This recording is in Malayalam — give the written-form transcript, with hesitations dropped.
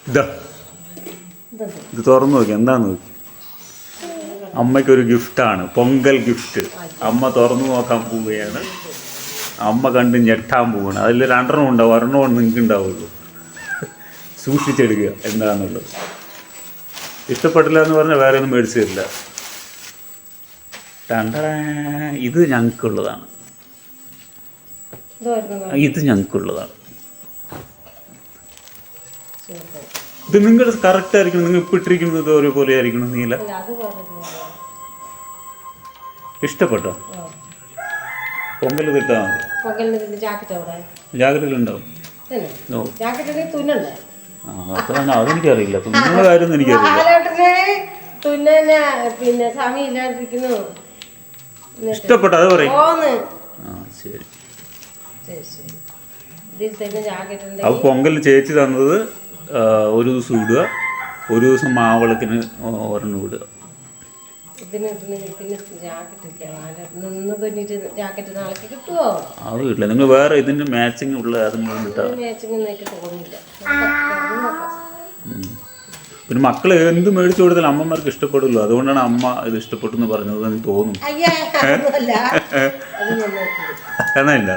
ഇതാ ഇത് തുറന്നു നോക്കി എന്താന്ന് നോക്കി. അമ്മയ്ക്കൊരു ഗിഫ്റ്റാണ്, പൊങ്കൽ ഗിഫ്റ്റ്. അമ്മ തുറന്നു നോക്കാൻ പോവുകയാണ്. അമ്മ കണ്ട് ഞെട്ടാൻ പോവുകയാണ്. അതിൽ 2 ഉണ്ടാവും, 1 നിങ്ങൾക്ക് ഉണ്ടാവുള്ളൂ. സൂക്ഷിച്ചെടുക്കുക എന്താണെന്നുള്ളത്. ഇഷ്ടപ്പെട്ടില്ല എന്ന് പറഞ്ഞാൽ വേറെ ഒന്നും മേടിച്ചു തരില്ല. ഇത് ഞങ്ങൾക്കുള്ളതാണ്, ഇത് ഞങ്ങൾക്കുള്ളതാണ്. ഇത് നിങ്ങൾ കറക്റ്റ് ആയിരിക്കണം. നിങ്ങൾ ഇപ്പം ഇട്ടിരിക്കുന്നത് ഒരേപോലെ ആയിരിക്കണം. നീല ഇഷ്ടപ്പെട്ടോ? പൊങ്കൽ കിട്ടാ മതി. ജാക്കറ്റിലുണ്ടാവും. അതെനിക്കറിയില്ല, തുന്നുന്ന കാര്യം എനിക്കറിയില്ല. ഇഷ്ടപ്പെട്ടോ അത് പറയും. ശരി. അപ്പൊ പൊങ്കൽ ചേച്ചി തന്നത് ഒരു ദിവസം ഇടുക, ഒരു ദിവസം മാവിളക്കിന് 1 ഇടുക. അത് കിട്ടില്ല. നിങ്ങൾ വേറെ ഇതിന്റെ മാച്ചിങ് ഉള്ള പിന്നെ മക്കള് എന്ത് മേടിച്ചു കൊടുത്താലും അമ്മമാർക്ക് ഇഷ്ടപ്പെടുള്ളൂ. അതുകൊണ്ടാണ് അമ്മ ഇത് ഇഷ്ടപ്പെട്ടു എന്ന് പറഞ്ഞത് എന്ന് തോന്നുന്നു. എന്നല്ല